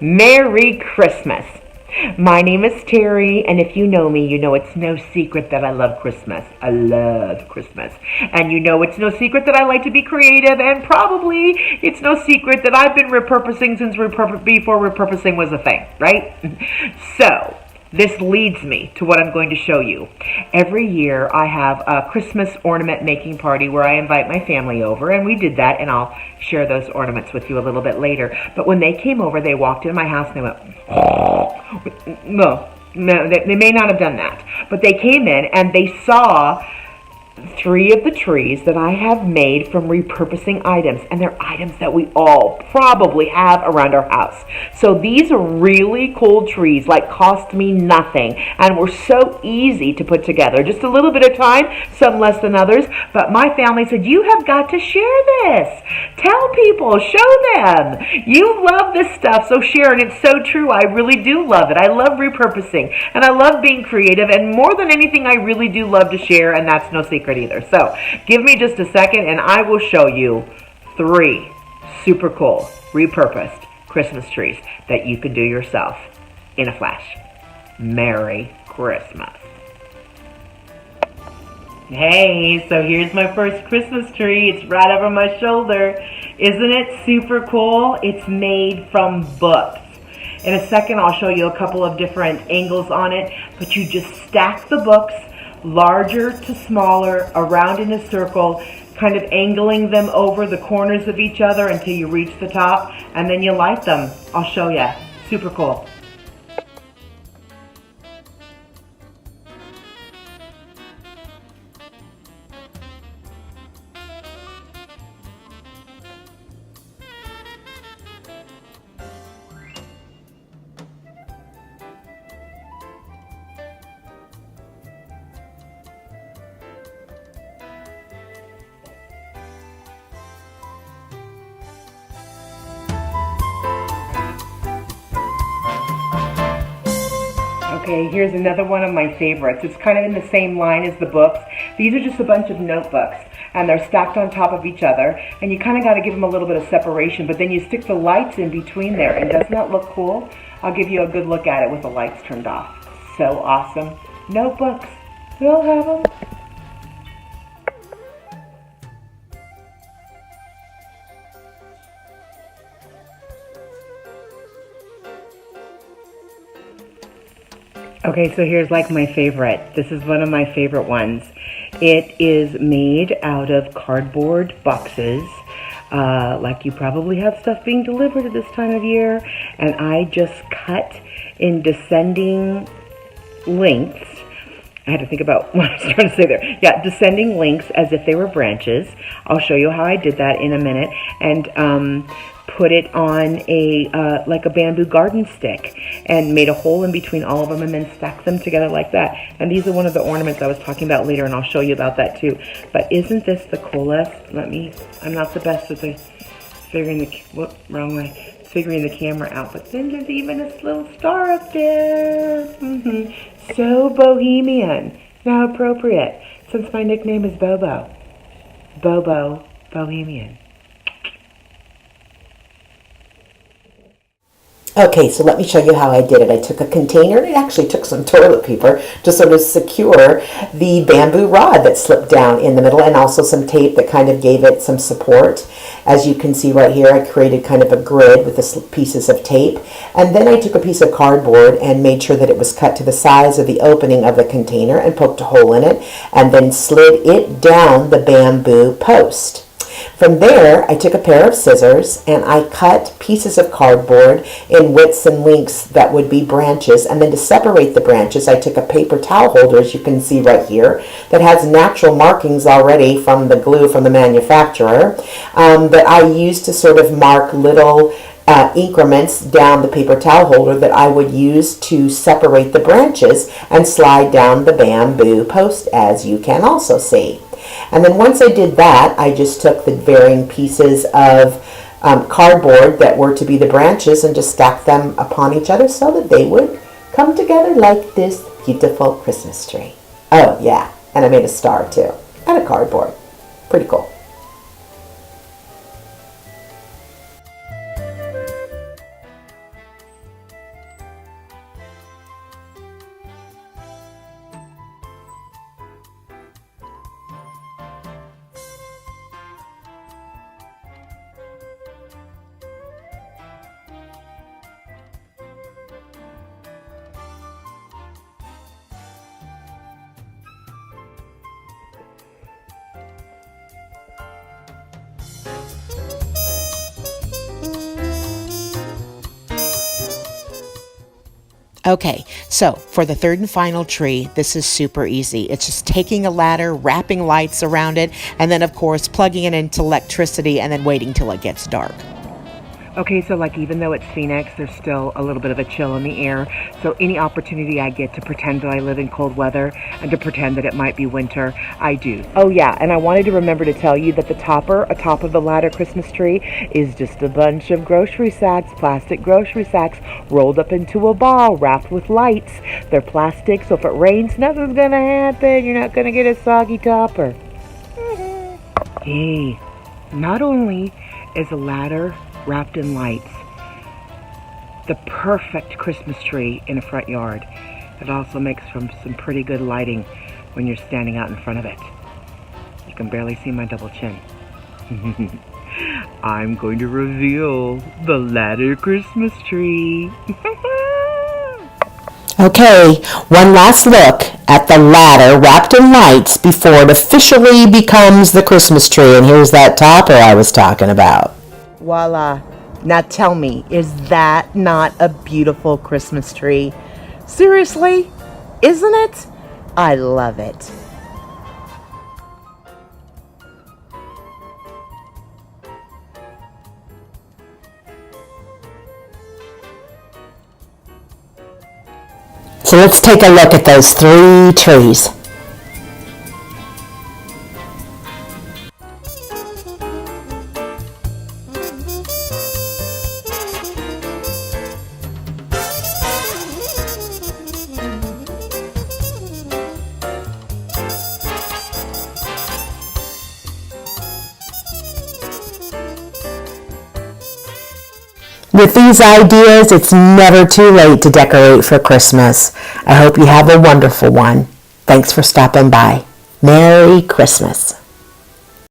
Merry Christmas. My name is Terry, and if you know me, you know it's no secret that I love Christmas. I love Christmas. And you know it's no secret that I like to be creative, and probably it's no secret that I've been repurposing since before repurposing was a thing, right? So, this leads me to what I'm going to show you. Every year I have a Christmas ornament making party where I invite my family over, and we did that, and I'll share those ornaments with you a little bit later. But when they came over, they walked into my house and they went, no, they may not have done that. But they came in and they saw 3 of the trees that I have made from repurposing items, and they're items that we all probably have around our house. So these are really cool trees, like cost me nothing, and were so easy to put together. Just a little bit of time, some less than others, but my family said, you have got to share this. Tell people, show them. You love this stuff, so share it. It's so true. I really do love it. I love repurposing, and I love being creative, and more than anything, I really do love to share, and that's no secret either. So give me just a second and I will show you 3 super cool repurposed Christmas trees that you can do yourself in a flash. Merry Christmas. Hey, so here's my first Christmas tree. It's right over my shoulder. Isn't it super cool? It's made from books. In a second I'll show you a couple of different angles on it, but you just stack the books larger to smaller, around in a circle, kind of angling them over the corners of each other until you reach the top, and then you light them. I'll show you. Super cool. Okay, here's another one of my favorites. It's kind of in the same line as the books. These are just a bunch of notebooks, and they're stacked on top of each other, and you kind of got to give them a little bit of separation, but then you stick the lights in between there, and doesn't that look cool? I'll give you a good look at it with the lights turned off. So awesome. Notebooks. We all have them. Okay, so here's like my favorite. This is one of my favorite ones. It is made out of cardboard boxes, like you probably have stuff being delivered at this time of year, and I just cut in descending lengths. I had to think about what I was trying to say there. Yeah, descending lengths as if they were branches. I'll show you how I did that in a minute. And put it on a like a bamboo garden stick and made a hole in between all of them and then stacked them together like that. And these are one of the ornaments I was talking about later, and I'll show you about that too. But isn't this the coolest? I'm not the best at figuring the camera out, but then there's even a little star up there. So bohemian. Now appropriate, since my nickname is Bobo. Bobo Bohemian. Okay, so let me show you how I did it. I took a container, and it actually took some toilet paper to sort of secure the bamboo rod that slipped down in the middle, and also some tape that kind of gave it some support. As you can see right here, I created kind of a grid with the pieces of tape, and then I took a piece of cardboard and made sure that it was cut to the size of the opening of the container and poked a hole in it, and then slid it down the bamboo post. From there, I took a pair of scissors and I cut pieces of cardboard in widths and lengths that would be branches. And then to separate the branches, I took a paper towel holder, as you can see right here, that has natural markings already from the glue from the manufacturer, that I used to sort of mark little increments down the paper towel holder that I would use to separate the branches and slide down the bamboo post, as you can also see. And then once I did that, I just took the varying pieces of cardboard that were to be the branches and just stacked them upon each other so that they would come together like this beautiful Christmas tree. Oh yeah, and I made a star too, out of cardboard. Pretty cool. Okay, so for the third and final tree, this is super easy. It's just taking a ladder, wrapping lights around it, and then of course plugging it into electricity and then waiting till it gets dark. Okay, so like even though it's Phoenix, there's still a little bit of a chill in the air. So any opportunity I get to pretend that I live in cold weather and to pretend that it might be winter, I do. Oh yeah, and I wanted to remember to tell you that the topper atop of the ladder Christmas tree is just a bunch of grocery sacks, plastic grocery sacks, rolled up into a ball, wrapped with lights. They're plastic, so if it rains, nothing's gonna happen. You're not gonna get a soggy topper. Hey, not only is a ladder wrapped in lights the perfect Christmas tree in a front yard, it also makes from some pretty good lighting when you're standing out in front of it. You can barely see my double chin. I'm going to reveal the ladder Christmas tree. Okay, one last look at the ladder wrapped in lights before it officially becomes the Christmas tree. And here's that topper I was talking about. Voila. Now tell me, is that not a beautiful Christmas tree? Seriously? Isn't it? I love it. So let's take a look at those 3 trees. With these ideas, it's never too late to decorate for Christmas. I hope you have a wonderful one. Thanks for stopping by. Merry Christmas.